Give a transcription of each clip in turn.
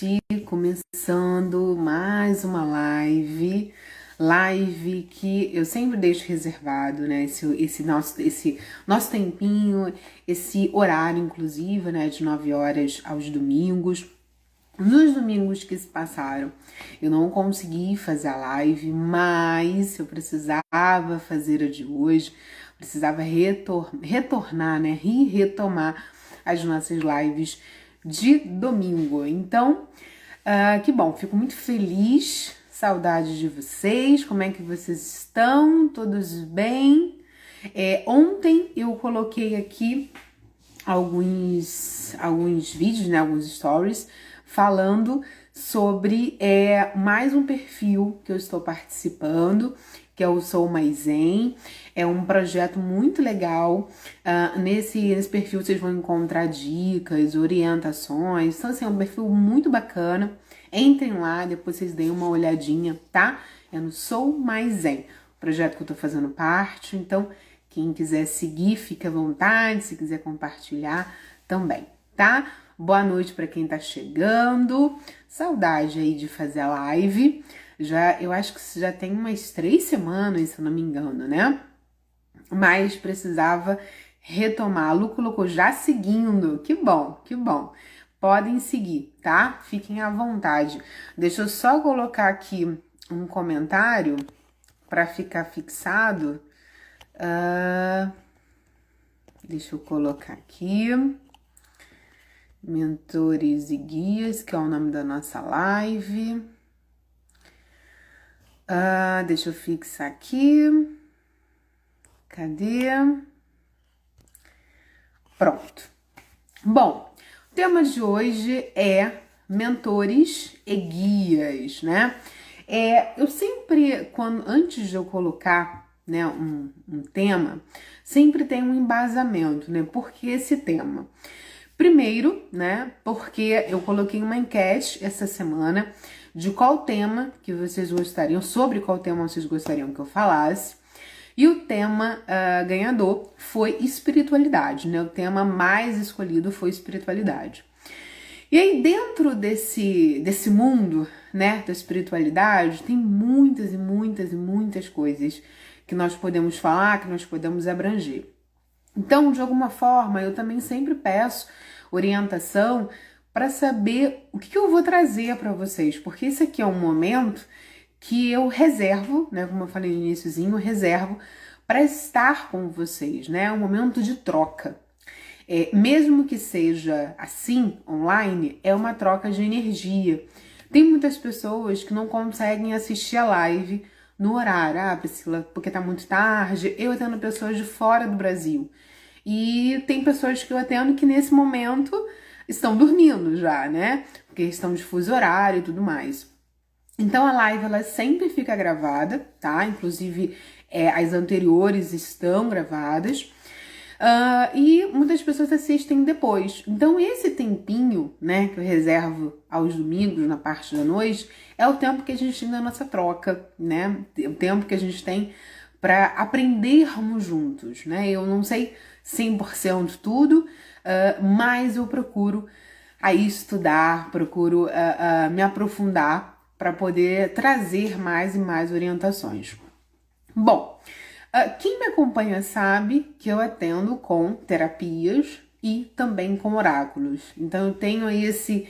gente, começando mais uma live que eu sempre deixo reservado, né, esse nosso tempinho, esse horário inclusive, né, de 9 horas aos domingos. Nos domingos que se passaram, eu não consegui fazer a live, mas eu precisava fazer a de hoje, precisava retornar, né, e retomar as nossas lives de domingo. Então, que bom, fico muito feliz, saudade de vocês, como é que vocês estão? Todos bem? Ontem eu coloquei aqui alguns vídeos, né, alguns stories, falando sobre mais um perfil que eu estou participando, que é o Sou Mais Zen. É um projeto muito legal. Nesse perfil vocês vão encontrar dicas, orientações. Então, assim, é um perfil muito bacana. Entrem lá, depois vocês deem uma olhadinha, tá? É no Sou Mais Zen, projeto que eu tô fazendo parte. Então, quem quiser seguir, fique à vontade. Se quiser compartilhar, também, tá? Boa noite para quem tá chegando. Saudade aí de fazer a live. Eu acho que já tem umas 3 semanas, se eu não me engano, né? Mas precisava retomar. A Lu colocou já seguindo. Que bom, que bom. Podem seguir, tá? Fiquem à vontade. Deixa eu só colocar aqui um comentário para ficar fixado. Deixa eu colocar aqui. Mentores e guias, que é o nome da nossa live. Deixa eu fixar aqui. Cadê? Pronto. Bom, o tema de hoje é mentores e guias, né? Eu sempre, antes de eu colocar, né, um tema, sempre tem um embasamento, né? Por que esse tema? Primeiro, né, porque eu coloquei uma enquete essa semana de qual tema que vocês gostariam, sobre qual tema vocês gostariam que eu falasse. E o tema ganhador foi espiritualidade, né? O tema mais escolhido foi espiritualidade. E aí, dentro desse mundo, né, da espiritualidade, tem muitas e muitas e muitas coisas que nós podemos falar, que nós podemos abranger. Então, de alguma forma, eu também sempre peço orientação para saber o que eu vou trazer para vocês, porque esse aqui é um momento que eu reservo, né, como eu falei no iniciozinho, eu reservo para estar com vocês, né, é um momento de troca. Mesmo que seja assim, online, é uma troca de energia. Tem muitas pessoas que não conseguem assistir a live no horário, Priscila, porque tá muito tarde. Eu atendo pessoas de fora do Brasil. E tem pessoas que eu atendo que nesse momento estão dormindo já, né? Porque estão de fuso horário e tudo mais. Então a live ela sempre fica gravada, tá? Inclusive as anteriores estão gravadas. E muitas pessoas assistem depois. Então esse tempinho, né, que eu reservo aos domingos, na parte da noite, é o tempo que a gente tem na nossa troca, né? O tempo que a gente tem para aprendermos juntos, né? Eu não sei 100% tudo, mas eu procuro aí estudar, procuro me aprofundar para poder trazer mais e mais orientações. Bom, quem me acompanha sabe que eu atendo com terapias e também com oráculos. Então eu tenho aí esse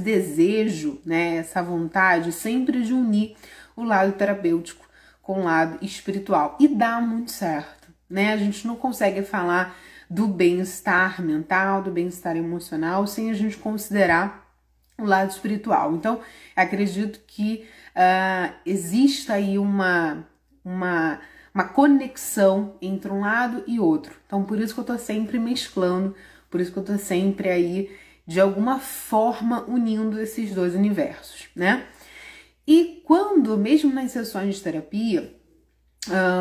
desejo, né, essa vontade sempre de unir o lado terapêutico com o lado espiritual. E dá muito certo, né? A gente não consegue falar do bem-estar mental, do bem-estar emocional, sem a gente considerar o lado espiritual. Então, acredito que exista aí uma conexão entre um lado e outro. Então, por isso que eu tô sempre mesclando, por isso que eu tô sempre aí, de alguma forma, unindo esses dois universos, né? E quando, mesmo nas sessões de terapia,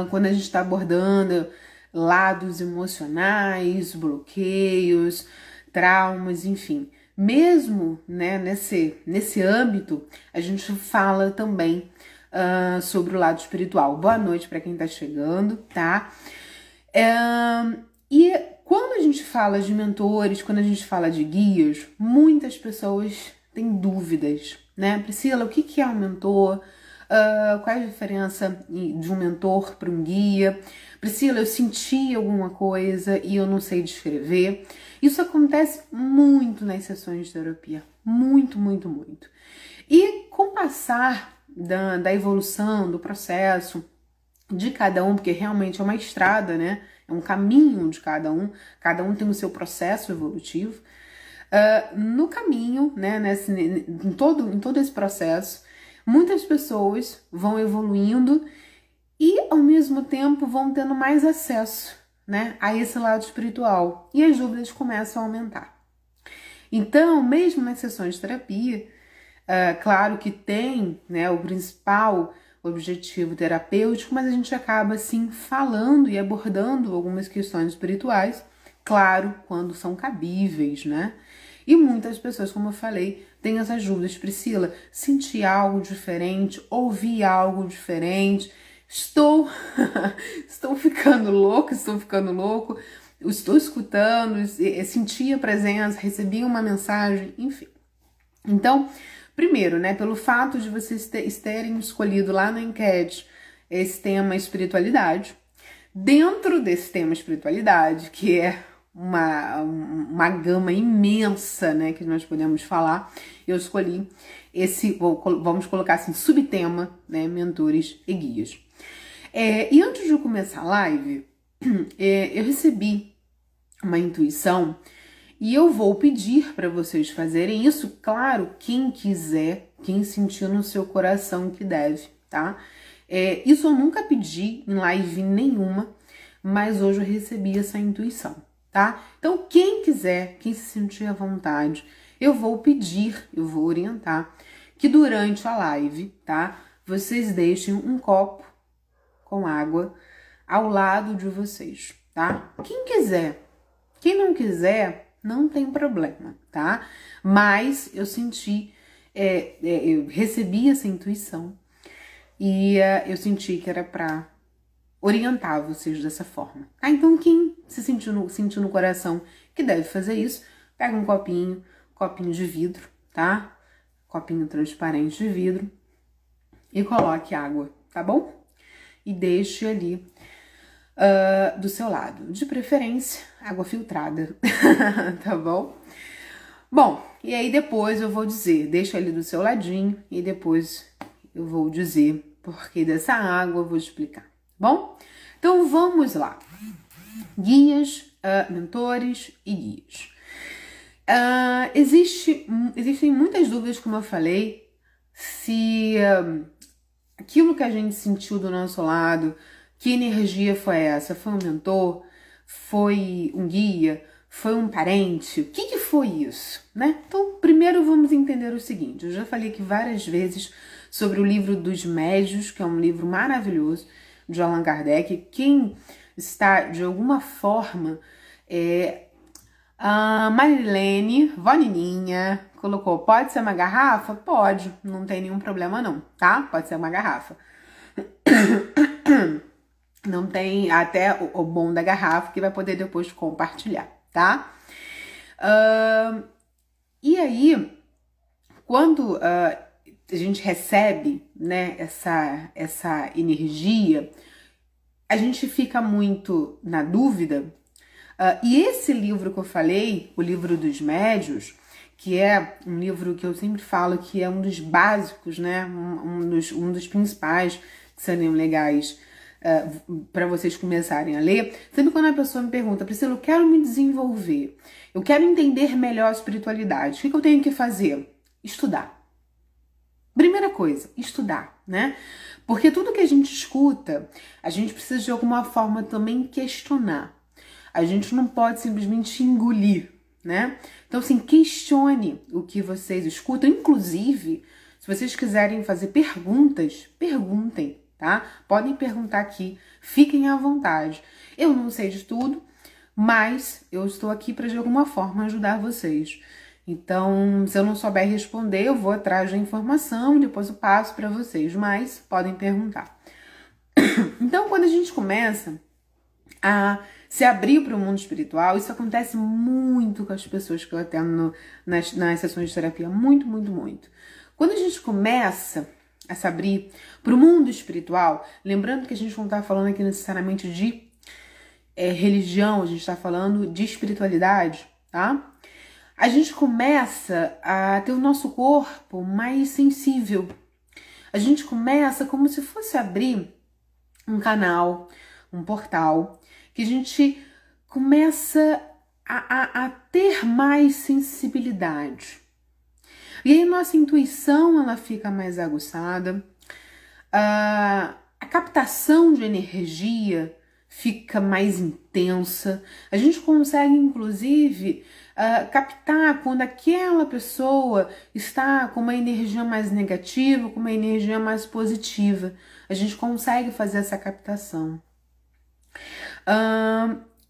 quando a gente está abordando lados emocionais, bloqueios, traumas, enfim, mesmo, né, nesse âmbito, a gente fala também sobre o lado espiritual. Boa noite para quem tá chegando, tá? E Quando a gente fala de mentores, quando a gente fala de guias, muitas pessoas têm dúvidas, né? Priscila, o que é um mentor? Qual é a diferença de um mentor para um guia? Priscila, eu senti alguma coisa e eu não sei descrever. Isso acontece muito nas sessões de terapia. Muito, muito, muito. E com o passar da evolução, do processo de cada um, porque realmente é uma estrada, né? É um caminho de cada um tem o seu processo evolutivo. No caminho, né, em todo esse processo, muitas pessoas vão evoluindo e, ao mesmo tempo, vão tendo mais acesso, né, a esse lado espiritual. E as dúvidas começam a aumentar. Então, mesmo nas sessões de terapia, claro que tem, né, o principal objetivo terapêutico, mas a gente acaba, assim, falando e abordando algumas questões espirituais, claro, quando são cabíveis, né? E muitas pessoas, como eu falei, têm essas dúvidas. Priscila, senti algo diferente, ouvi algo diferente, estou ficando louco, estou escutando, senti a presença, recebi uma mensagem, enfim. Então, primeiro, né, pelo fato de vocês terem escolhido lá na enquete esse tema espiritualidade, dentro desse tema espiritualidade, que é uma gama imensa, né, que nós podemos falar, eu escolhi esse, vamos colocar assim, subtema, né, mentores e guias. E antes de eu começar a live, eu recebi uma intuição e eu vou pedir para vocês fazerem isso, claro, quem quiser, quem sentir no seu coração que deve, tá? Isso eu nunca pedi em live nenhuma, mas hoje eu recebi essa intuição, tá? Então, quem quiser, quem se sentir à vontade, eu vou pedir, eu vou orientar que durante a live, tá? Vocês deixem um copo com água ao lado de vocês, tá? Quem quiser. Quem não quiser, não tem problema, tá? Mas eu senti, eu recebi essa intuição e eu senti que era pra orientar vocês dessa forma. Tá? Então, quem se sentiu no coração que deve fazer isso, pega um copinho de vidro, tá? Copinho transparente de vidro e coloque água, tá bom? E deixe ali do seu lado. De preferência, água filtrada, tá bom? Bom, e aí depois eu vou dizer, deixa ali do seu ladinho e depois eu vou dizer porquê dessa água, eu vou explicar, bom? Então vamos lá. Guias, mentores e guias. Existem muitas dúvidas, como eu falei, se aquilo que a gente sentiu do nosso lado, que energia foi essa? Foi um mentor? Foi um guia? Foi um parente? O que foi isso, né? Então, primeiro vamos entender o seguinte. Eu já falei aqui várias vezes sobre o livro dos Médios, que é um livro maravilhoso de Allan Kardec. Quem está, de alguma forma, a Marilene, Vonininha, colocou, pode ser uma garrafa? Pode, não tem nenhum problema não, tá? Pode ser uma garrafa. Não tem até o bom da garrafa que vai poder depois compartilhar, tá? E aí, quando a gente recebe, né, essa energia, a gente fica muito na dúvida. E esse livro que eu falei, o livro dos Médios, que é um livro que eu sempre falo que é um dos básicos, né, um dos principais que seriam legais para vocês começarem a ler. Sempre quando a pessoa me pergunta, Priscila, eu quero me desenvolver, eu quero entender melhor a espiritualidade, o que eu tenho que fazer? Estudar. Primeira coisa, estudar, né? Porque tudo que a gente escuta, a gente precisa de alguma forma também questionar. A gente não pode simplesmente engolir, né? Então, assim, questione o que vocês escutam. Inclusive, se vocês quiserem fazer perguntas, perguntem, tá? Podem perguntar aqui, fiquem à vontade. Eu não sei de tudo, mas eu estou aqui para, de alguma forma, ajudar vocês. Então, se eu não souber responder, eu vou atrás da informação e depois eu passo para vocês, mas podem perguntar. Então, quando a gente começa a se abrir para o mundo espiritual. Isso acontece muito com as pessoas que eu atendo nas sessões de terapia. Muito, muito, muito. Quando a gente começa a se abrir para o mundo espiritual, lembrando que a gente não está falando aqui necessariamente de religião, a gente está falando de espiritualidade, tá? A gente começa a ter o nosso corpo mais sensível. A gente começa como se fosse abrir um canal, um portal, que a gente começa a ter mais sensibilidade. E aí nossa intuição ela fica mais aguçada, a captação de energia fica mais intensa, a gente consegue inclusive captar quando aquela pessoa está com uma energia mais negativa, com uma energia mais positiva. A gente consegue fazer essa captação.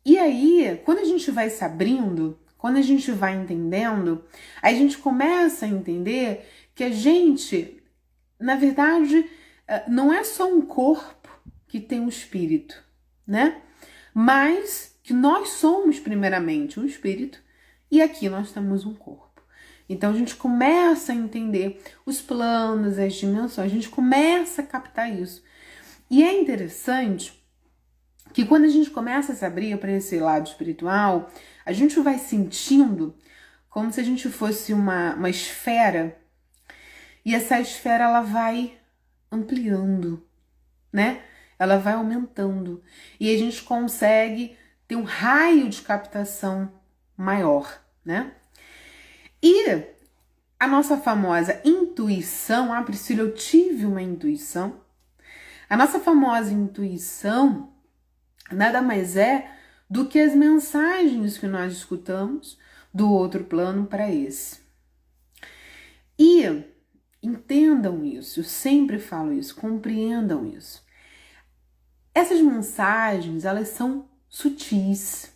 E aí, quando a gente vai se abrindo, quando a gente vai entendendo, a gente começa a entender que a gente, na verdade, não é só um corpo que tem um espírito, né? Mas que nós somos primeiramente um espírito e aqui nós temos um corpo. Então a gente começa a entender os planos, as dimensões, a gente começa a captar isso. E é interessante que quando a gente começa a se abrir para esse lado espiritual, a gente vai sentindo como se a gente fosse uma esfera, e essa esfera ela vai ampliando, né? Ela vai aumentando, e a gente consegue ter um raio de captação maior, né? E a nossa famosa intuição, Priscila, eu tive uma intuição. A nossa famosa intuição nada mais é do que as mensagens que nós escutamos do outro plano para esse. E entendam isso, eu sempre falo isso, compreendam isso. Essas mensagens, elas são sutis.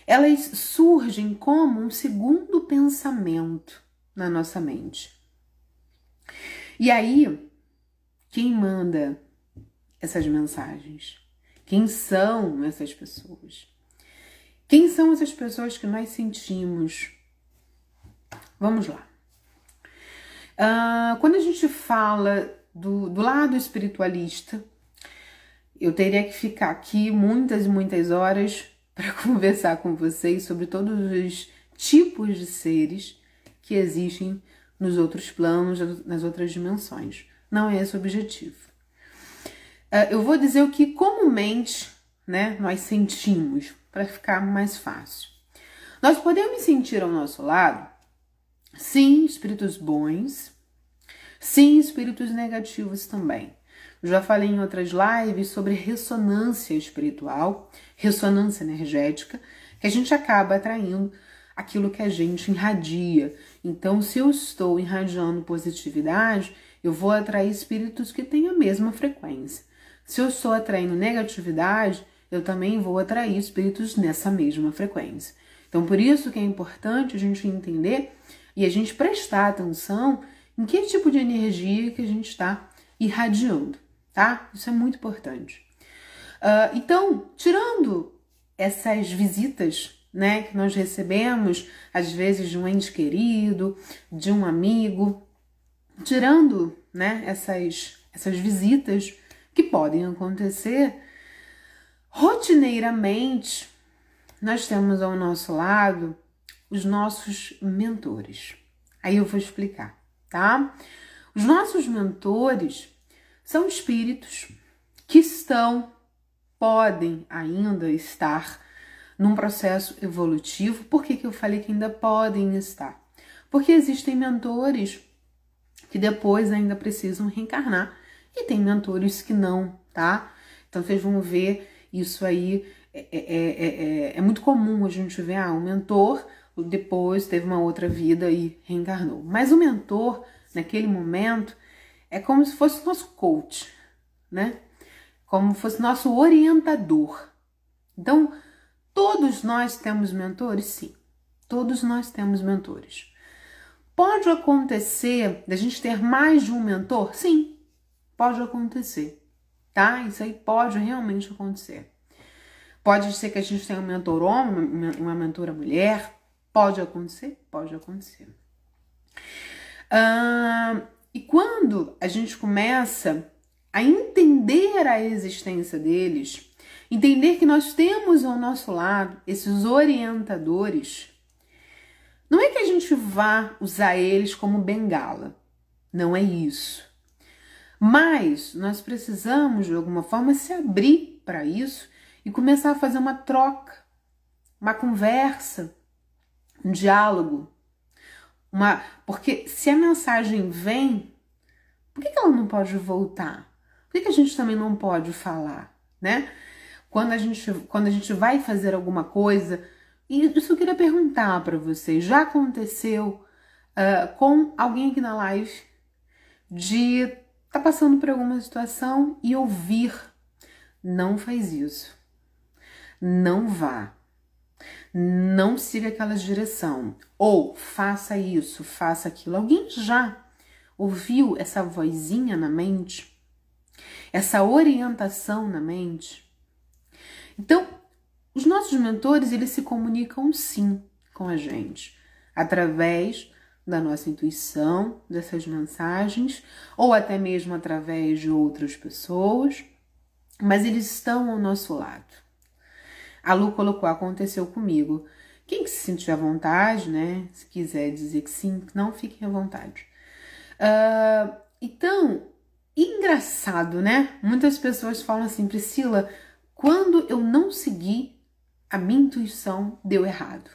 Elas surgem como um segundo pensamento na nossa mente. E aí, quem manda essas mensagens? Quem são essas pessoas? Quem são essas pessoas que nós sentimos? Vamos lá. Quando a gente fala do lado espiritualista, eu teria que ficar aqui muitas e muitas horas para conversar com vocês sobre todos os tipos de seres que existem nos outros planos, nas outras dimensões. Não é esse o objetivo. Eu vou dizer o que comumente, né, nós sentimos, para ficar mais fácil. Nós podemos sentir ao nosso lado, sim, espíritos bons, sim, espíritos negativos também. Eu já falei em outras lives sobre ressonância espiritual, ressonância energética, que a gente acaba atraindo aquilo que a gente irradia. Então, se eu estou irradiando positividade, eu vou atrair espíritos que têm a mesma frequência. Se eu estou atraindo negatividade, eu também vou atrair espíritos nessa mesma frequência. Então, por isso que é importante a gente entender e a gente prestar atenção em que tipo de energia que a gente está irradiando, tá? Isso é muito importante. Então, tirando essas visitas, né, que nós recebemos, às vezes de um ente querido, de um amigo, tirando, né, essas visitas que podem acontecer, rotineiramente, nós temos ao nosso lado os nossos mentores. Aí eu vou explicar, tá? Os nossos mentores são espíritos que podem ainda estar num processo evolutivo. Por que eu falei que ainda podem estar? Porque existem mentores que depois ainda precisam reencarnar e tem mentores que não, tá? Então vocês vão ver isso aí, é muito comum a gente ver, um mentor depois teve uma outra vida e reencarnou. Mas o mentor, naquele momento, é como se fosse nosso coach, né? Como se fosse nosso orientador. Então, todos nós temos mentores? Sim, todos nós temos mentores. Pode acontecer da gente ter mais de um mentor? Sim, pode acontecer, tá? Isso aí pode realmente acontecer. Pode ser que a gente tenha um mentor homem, uma mentora mulher. Pode acontecer? Pode acontecer. E quando a gente começa a entender a existência deles, entender que nós temos ao nosso lado esses orientadores, não é que a gente vá usar eles como bengala, não é isso. Mas nós precisamos, de alguma forma, se abrir para isso e começar a fazer uma troca, uma conversa, um diálogo. Porque se a mensagem vem, por que ela não pode voltar? Por que a gente também não pode falar, né? Quando a gente vai fazer alguma coisa, e isso eu queria perguntar para vocês, já aconteceu com alguém aqui na live de estar passando por alguma situação e ouvir, não faz isso, não vá, não siga aquela direção, ou faça isso, faça aquilo. Alguém já ouviu essa vozinha na mente? Essa orientação na mente? Então, os nossos mentores, eles se comunicam sim com a gente, através da nossa intuição, dessas mensagens, ou até mesmo através de outras pessoas, mas eles estão ao nosso lado. A Lu colocou, aconteceu comigo. Quem que se sentir à vontade, né? Se quiser dizer que sim, não, fiquem à vontade. Então, engraçado, né? Muitas pessoas falam assim, Priscila, quando eu não segui, a minha intuição deu errado.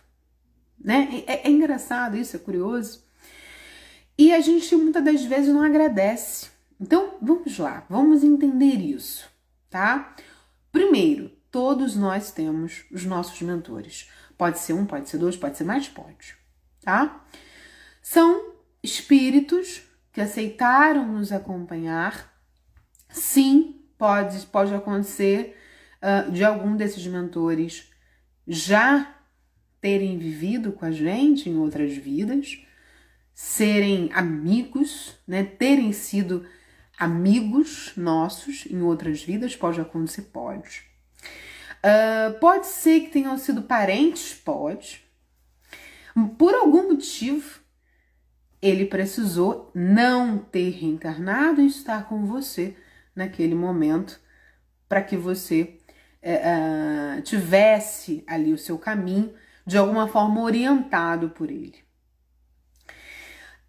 Né? É engraçado isso, é curioso. E a gente muitas das vezes não agradece. Então, vamos lá, vamos entender isso, tá? Primeiro, todos nós temos os nossos mentores. Pode ser um, pode ser dois, pode ser mais, pode, tá? São espíritos que aceitaram nos acompanhar. Sim, pode acontecer de algum desses mentores já terem vivido com a gente em outras vidas, serem amigos, né? Terem sido amigos nossos em outras vidas, pode acontecer, pode. Pode ser que tenham sido parentes, pode. Por algum motivo, ele precisou não ter reencarnado e estar com você naquele momento para que você tivesse ali o seu caminho de alguma forma orientado por ele.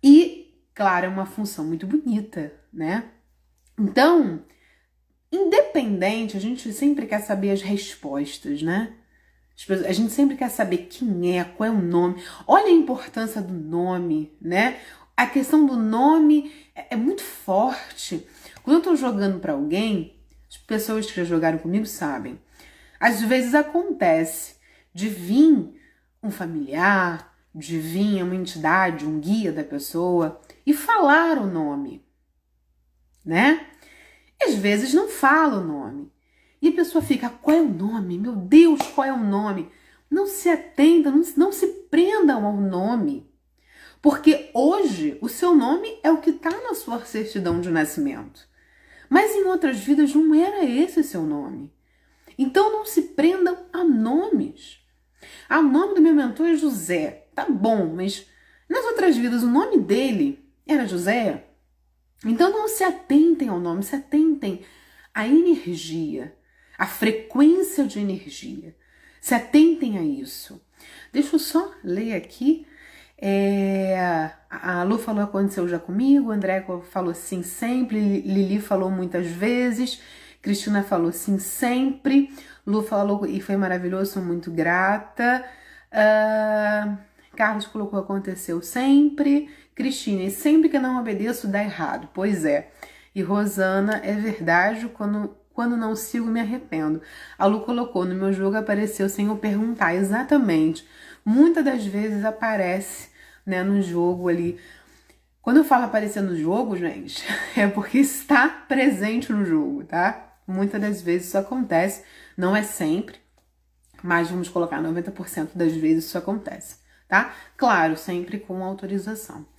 E, claro, é uma função muito bonita, né? Então, independente, a gente sempre quer saber as respostas, né? A gente sempre quer saber quem é, qual é o nome. Olha a importância do nome, né? A questão do nome é muito forte. Quando eu tô jogando para alguém, as pessoas que já jogaram comigo sabem. Às vezes acontece de vir um familiar, de vir uma entidade, um guia da pessoa e falar o nome, né? E às vezes não fala o nome. E a pessoa fica, qual é o nome? Meu Deus, qual é o nome? Não se atenda, não se prendam ao nome. Porque hoje o seu nome é o que está na sua certidão de nascimento. Mas em outras vidas não era esse seu nome. Então não se prendam a nomes. O nome do meu mentor é José. Tá bom, mas nas outras vidas o nome dele era José. Então não se atentem ao nome, se atentem à energia, à frequência de energia. Se atentem a isso. Deixa eu só ler aqui. A Lu falou, aconteceu já comigo, o André falou sim sempre, Lili falou muitas vezes, Cristina falou sim sempre, Lu falou e foi maravilhoso, sou muito grata. Carlos colocou, aconteceu sempre. Cristina, e sempre que não obedeço dá errado. Pois é. E Rosana, é verdade, quando não sigo me arrependo. A Lu colocou, no meu jogo apareceu sem eu perguntar. Exatamente. Muitas das vezes aparece, né, no jogo ali. Quando eu falo aparecer no jogo, gente, é porque está presente no jogo, tá? Muitas das vezes isso acontece, não é sempre, mas vamos colocar 90% das vezes isso acontece, tá? Claro, sempre com autorização.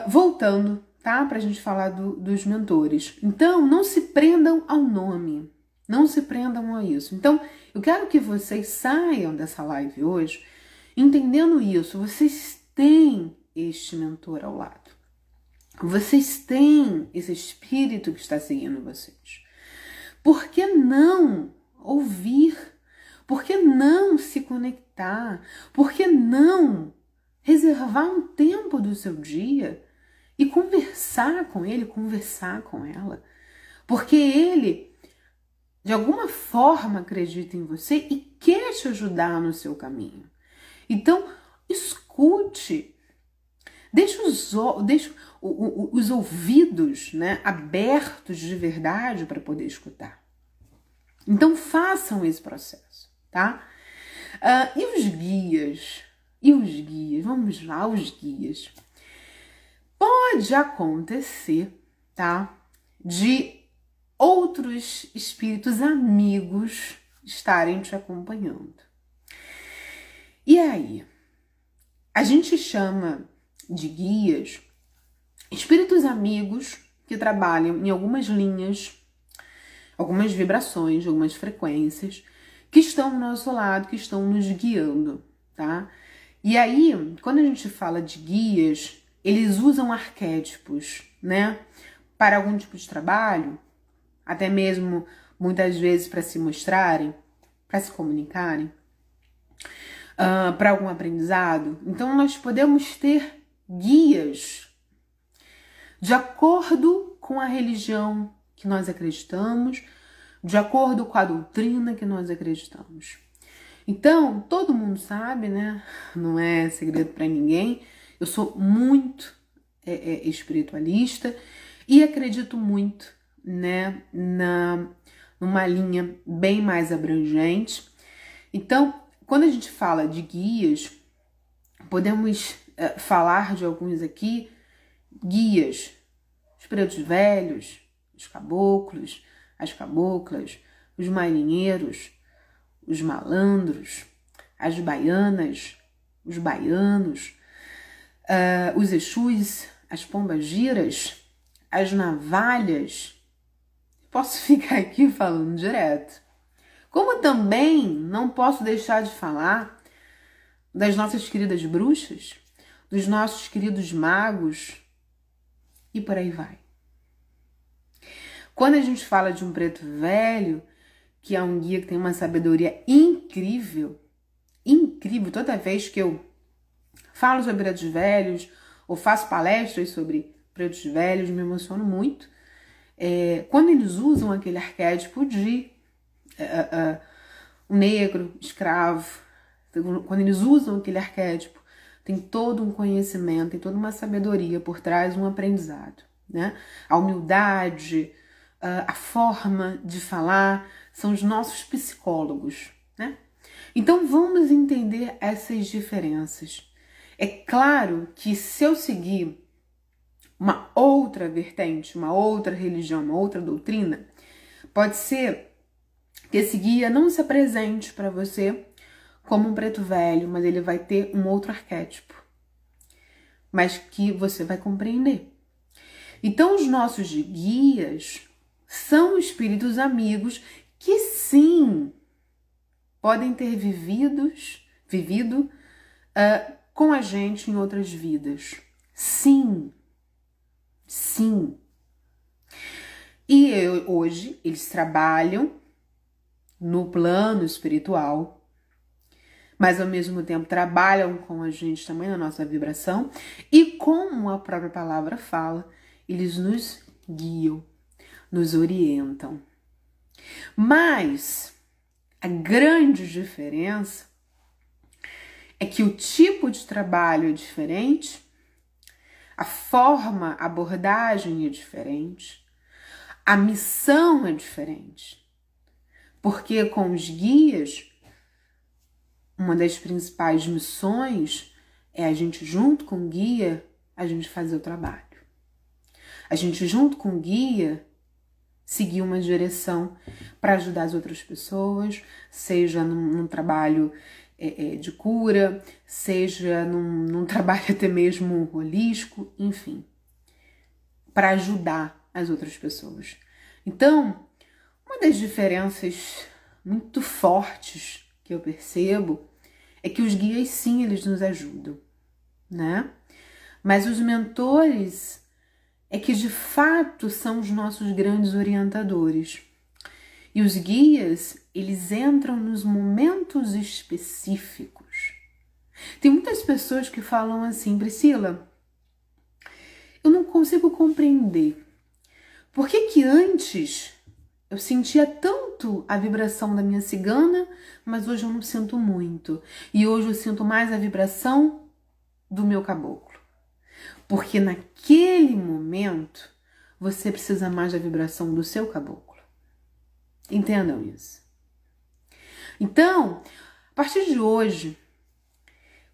Voltando, tá? Pra gente falar dos mentores. Então, não se prendam ao nome. Não se prendam a isso. Então, eu quero que vocês saiam dessa live hoje entendendo isso. Vocês têm este mentor ao lado. Vocês têm esse espírito que está seguindo vocês. Por que não ouvir? Por que não se conectar? Por que não reservar um tempo do seu dia e conversar com ele, conversar com ela? Porque ele, de alguma forma, acredita em você e quer te ajudar no seu caminho. Então, escute. Deixa os ouvidos, né, abertos de verdade para poder escutar. Então, façam esse processo, tá? E os guias? Vamos lá, os guias. Pode acontecer, tá? De outros espíritos amigos estarem te acompanhando. E aí? A gente chama de guias espíritos amigos que trabalham em algumas linhas, algumas vibrações, algumas frequências que estão ao nosso lado, que estão nos guiando, tá? E aí, quando a gente fala de guias, eles usam arquétipos, né? Para algum tipo de trabalho, até mesmo muitas vezes para se mostrarem, para se comunicarem, para algum aprendizado. Então, nós podemos ter guias de acordo com a religião que nós acreditamos, de acordo com a doutrina que nós acreditamos. Então, todo mundo sabe, né? Não é segredo para ninguém. Eu sou muito espiritualista e acredito muito, né, numa linha bem mais abrangente. Então, quando a gente fala de guias, podemos falar de alguns aqui, guias, os pretos velhos, os caboclos, as caboclas, os marinheiros, os malandros, as baianas, os baianos, os exus, as pombagiras, as navalhas. Posso ficar aqui falando direto. Como também não posso deixar de falar das nossas queridas bruxas, dos nossos queridos magos e por aí vai. Quando a gente fala de um preto velho, que é um guia que tem uma sabedoria incrível, incrível, toda vez que eu falo sobre pretos velhos ou faço palestras sobre pretos velhos, me emociono muito. Quando eles usam aquele arquétipo de um negro, escravo, quando eles usam aquele arquétipo, tem todo um conhecimento, tem toda uma sabedoria por trás, um aprendizado, né? A humildade, a forma de falar, são os nossos psicólogos, né? Então vamos entender essas diferenças. É claro que se eu seguir uma outra vertente, uma outra religião, uma outra doutrina, pode ser que esse guia não se apresente para você como um preto velho, mas ele vai ter um outro arquétipo, mas que você vai compreender. Então, os nossos guias são espíritos amigos que sim, podem ter vivido com a gente em outras vidas. Sim. E hoje eles trabalham no plano espiritual, mas ao mesmo tempo trabalham com a gente também na nossa vibração, e como a própria palavra fala, eles nos guiam, nos orientam. Mas a grande diferença é que o tipo de trabalho é diferente, a forma, a abordagem é diferente, a missão é diferente. Porque com os guias, uma das principais missões é a gente, junto com o guia, a gente fazer o trabalho. A gente, junto com o guia, seguir uma direção para ajudar as outras pessoas, seja num trabalho de cura, seja num trabalho até mesmo holístico, enfim, para ajudar as outras pessoas. Então, Uma das diferenças muito fortes que eu percebo é que os guias, sim, eles nos ajudam, né? Mas os mentores é que de fato são os nossos grandes orientadores. E os guias, eles entram nos momentos específicos. Tem muitas pessoas que falam assim: Priscila, eu não consigo compreender por que que antes eu sentia tanto a vibração da minha cigana, mas hoje eu não sinto muito. E hoje eu sinto mais a vibração do meu caboclo. Porque naquele momento você precisa mais da vibração do seu caboclo. Entendam isso. Então, a partir de hoje,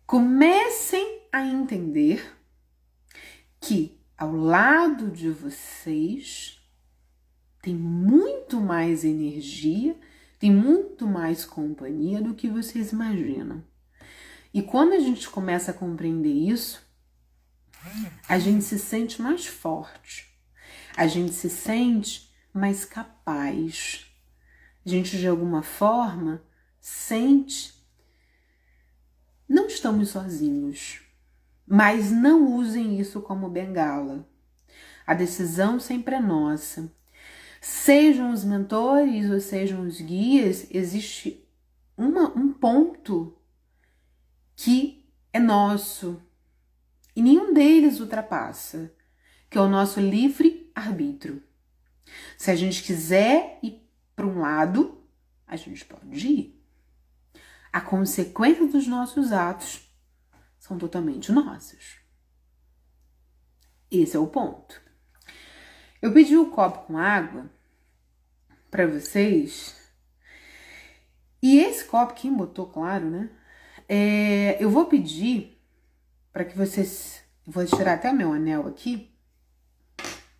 comecem a entender que ao lado de vocês tem muito mais energia, tem muito mais companhia do que vocês imaginam. E quando a gente começa a compreender isso, a gente se sente mais forte, a gente se sente mais capaz, a gente de alguma forma sente, não estamos sozinhos, mas não usem isso como bengala. A decisão sempre é nossa. Sejam os mentores ou sejam os guias, existe um ponto que é nosso e nenhum deles ultrapassa, que é o nosso livre-arbítrio. Se a gente quiser ir para um lado, a gente pode ir. A consequência dos nossos atos são totalmente nossas. Esse é o ponto. Eu pedi um copo com água para vocês. E esse copo, quem botou, claro, né? Eu vou pedir para que vocês... Vou tirar até meu anel aqui,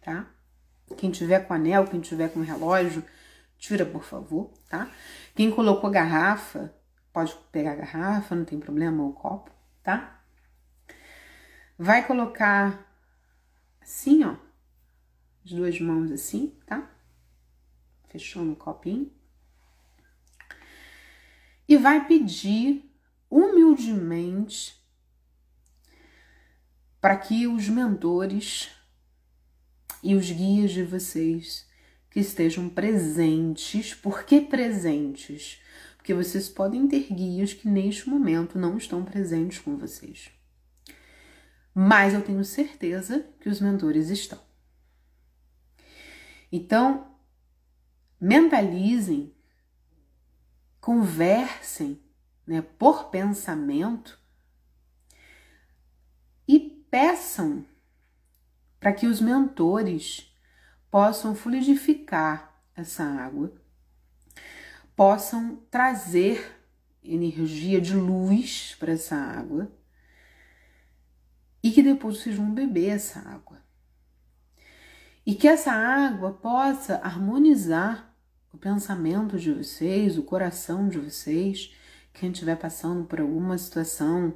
tá? Quem tiver com anel, quem tiver com relógio, tira, por favor, tá? Quem colocou garrafa, pode pegar a garrafa, não tem problema, o copo, tá? Vai colocar assim, ó, as duas mãos assim, tá? Fechou no copinho. E vai pedir humildemente para que os mentores e os guias de vocês que estejam presentes. Por que presentes? Porque vocês podem ter guias que neste momento não estão presentes com vocês. Mas eu tenho certeza que os mentores estão. Então, mentalizem, conversem, né, por pensamento e peçam para que os mentores possam fluidificar essa água, possam trazer energia de luz para essa água e que depois vocês vão beber essa água. E que essa água possa harmonizar o pensamento de vocês, o coração de vocês, quem estiver passando por alguma situação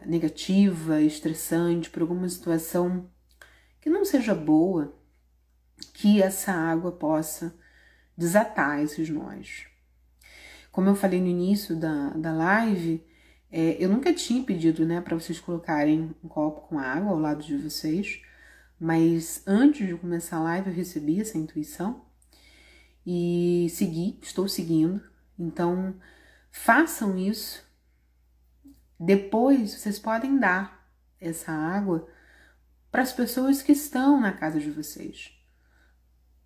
negativa, estressante, por alguma situação que não seja boa, que essa água possa desatar esses nós. Como eu falei no início da live, eu nunca tinha pedido, né, para vocês colocarem um copo com água ao lado de vocês, mas antes de começar a live eu recebi essa intuição e estou seguindo. Então, façam isso. Depois, vocês podem dar essa água para as pessoas que estão na casa de vocês.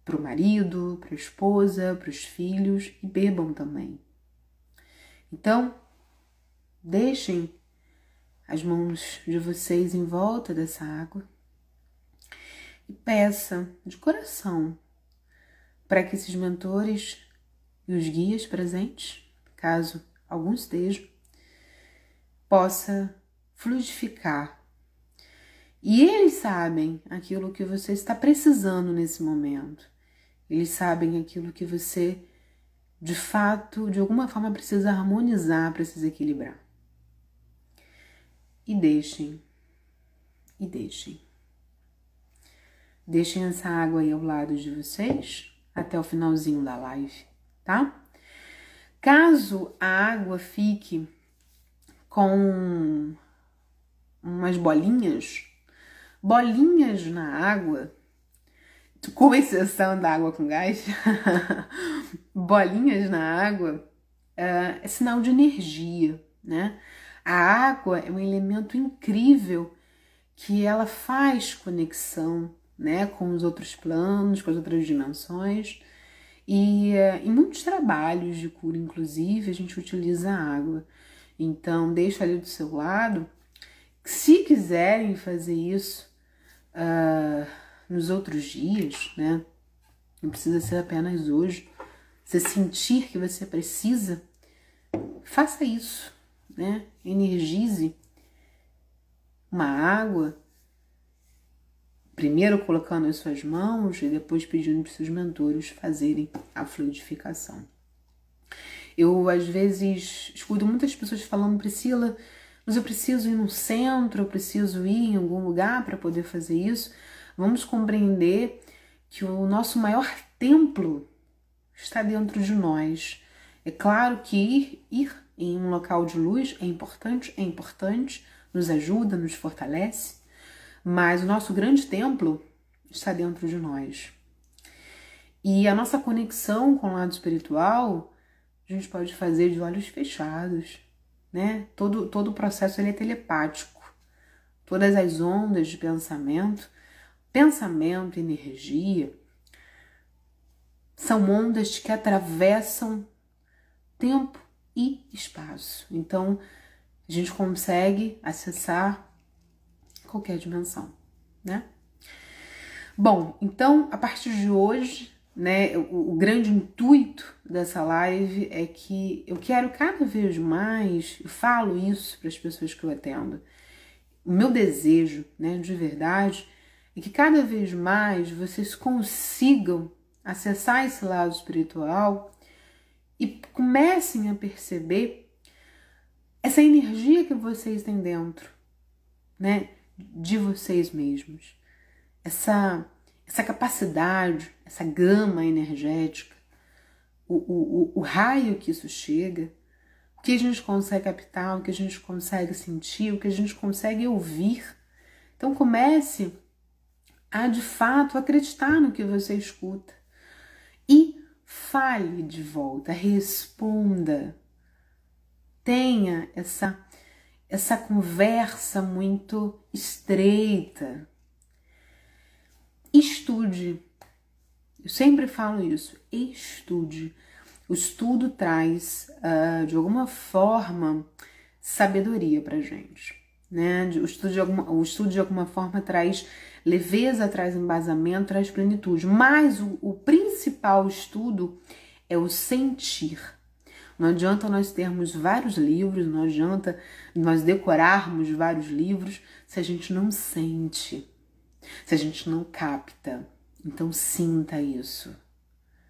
Para o marido, para a esposa, para os filhos, e bebam também. Então, deixem as mãos de vocês em volta dessa água e peça de coração para que esses mentores e os guias presentes, caso alguns estejam, possa fluidificar. E eles sabem aquilo que você está precisando nesse momento. Eles sabem aquilo que você, de fato, de alguma forma precisa harmonizar, precisa equilibrar. E deixem. Deixem essa água aí ao lado de vocês, até o finalzinho da live, tá? Caso a água fique com umas bolinhas na água, com exceção da água com gás, bolinhas na água, é sinal de energia, né? A água é um elemento incrível que ela faz conexão, né, com os outros planos, com as outras dimensões. E em muitos trabalhos de cura, inclusive, a gente utiliza a água. Então, deixa ali do seu lado. Se quiserem fazer isso nos outros dias, né? Não precisa ser apenas hoje. Você sentir que você precisa, faça isso, né? Energize uma água, primeiro colocando as suas mãos e depois pedindo para os seus mentores fazerem a fluidificação. Eu, às vezes, escuto muitas pessoas falando: Priscila, mas eu preciso ir no centro, eu preciso ir em algum lugar para poder fazer isso. Vamos compreender que o nosso maior templo está dentro de nós. É claro que ir em um local de luz é importante, nos ajuda, nos fortalece, mas o nosso grande templo está dentro de nós. E a nossa conexão com o lado espiritual, a gente pode fazer de olhos fechados, né? Todo o processo ele é telepático. Todas as ondas de pensamento, energia, são ondas que atravessam tempo e espaço. Então, a gente consegue acessar qualquer dimensão, né? Bom, então, a partir de hoje, né, o grande intuito dessa live é que eu quero cada vez mais, eu falo isso para as pessoas que eu atendo, o meu desejo, né, de verdade, é que cada vez mais vocês consigam acessar esse lado espiritual e comecem a perceber essa energia que vocês têm dentro, né, de vocês mesmos. Essa capacidade, essa gama energética, o raio que isso chega, o que a gente consegue captar, o que a gente consegue sentir, o que a gente consegue ouvir. Então comece a, de fato, acreditar no que você escuta e fale de volta, responda. Tenha essa conversa muito estreita. Estude. Eu sempre falo isso. Estude. O estudo traz, de alguma forma, sabedoria pra gente, né? O estudo de alguma forma traz leveza, traz embasamento, traz plenitude. Mas o principal estudo é o sentir. Não adianta nós termos vários livros, não adianta nós decorarmos vários livros se a gente não sente, se a gente não capta. Então sinta isso.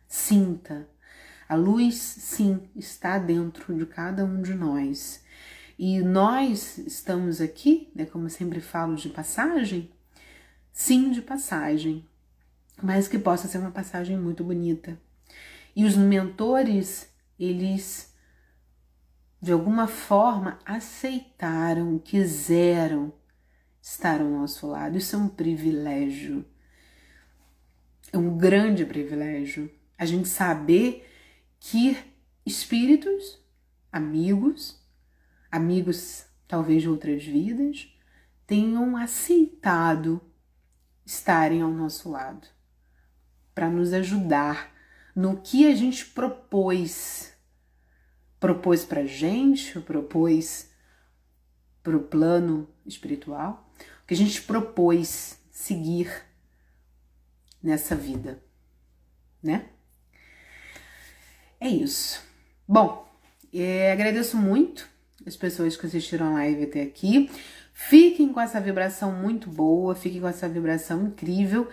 Sinta. A luz, sim, está dentro de cada um de nós. E nós estamos aqui, né, como eu sempre falo, de passagem. Sim, de passagem. Mas que possa ser uma passagem muito bonita. E os mentores, eles, de alguma forma, aceitaram, quiseram estar ao nosso lado. Isso é um privilégio. É um grande privilégio. A gente saber que espíritos, amigos talvez de outras vidas, tenham aceitado estarem ao nosso lado para nos ajudar no que a gente propôs pra gente, propôs pro plano espiritual, o que a gente propôs seguir nessa vida, né? É isso. Bom, agradeço muito as pessoas que assistiram a live até aqui. Fiquem com essa vibração muito boa, fiquem com essa vibração incrível.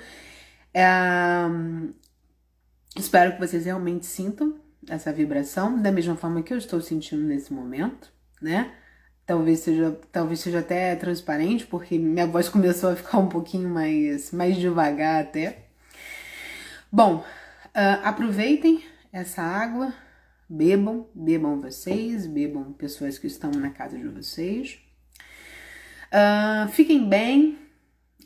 Espero que vocês realmente sintam essa vibração da mesma forma que eu estou sentindo nesse momento, né? Talvez seja até transparente, porque minha voz começou a ficar um pouquinho mais devagar até. Bom, Aproveitem essa água, bebam vocês, bebam pessoas que estão na casa de vocês. Fiquem bem.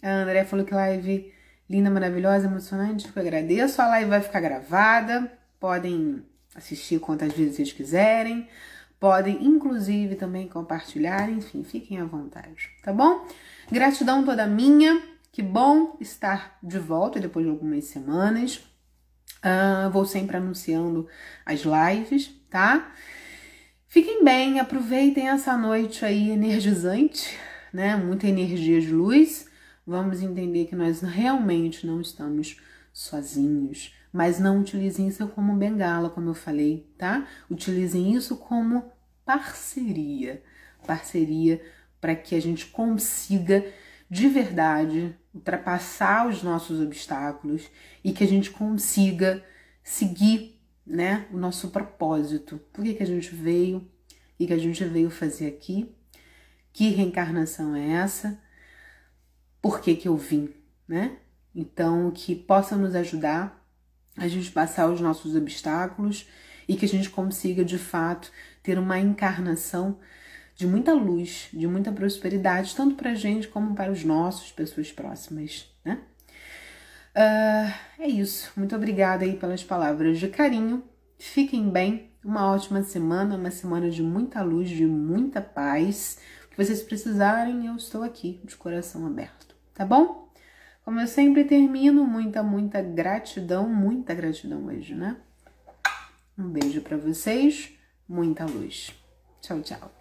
A André falou que live linda, maravilhosa, emocionante. Eu agradeço. A live vai ficar gravada. Podem assistir quantas vezes vocês quiserem. Podem, inclusive, também compartilhar. Enfim, fiquem à vontade, tá bom? Gratidão toda minha. Que bom estar de volta depois de algumas semanas. Vou sempre anunciando as lives, tá? Fiquem bem, aproveitem essa noite aí energizante, né? Muita energia de luz. Vamos entender que nós realmente não estamos sozinhos. Mas não utilizem isso como bengala, como eu falei, tá? Utilizem isso como parceria. Parceria para que a gente consiga, de verdade, ultrapassar os nossos obstáculos e que a gente consiga seguir, né, o nosso propósito. Por que a gente veio? O que a gente veio fazer aqui? Que reencarnação é essa? Por que eu vim, né? Então, que possa nos ajudar a gente passar os nossos obstáculos e que a gente consiga, de fato, ter uma encarnação de muita luz, de muita prosperidade, tanto pra gente como para os nossos, pessoas próximas, né? É isso. Muito obrigada aí pelas palavras de carinho. Fiquem bem. Uma ótima semana, uma semana de muita luz, de muita paz. O que vocês precisarem, eu estou aqui, de coração aberto, tá bom? Como eu sempre termino, muita gratidão hoje, né? Um beijo pra vocês, muita luz. Tchau, tchau.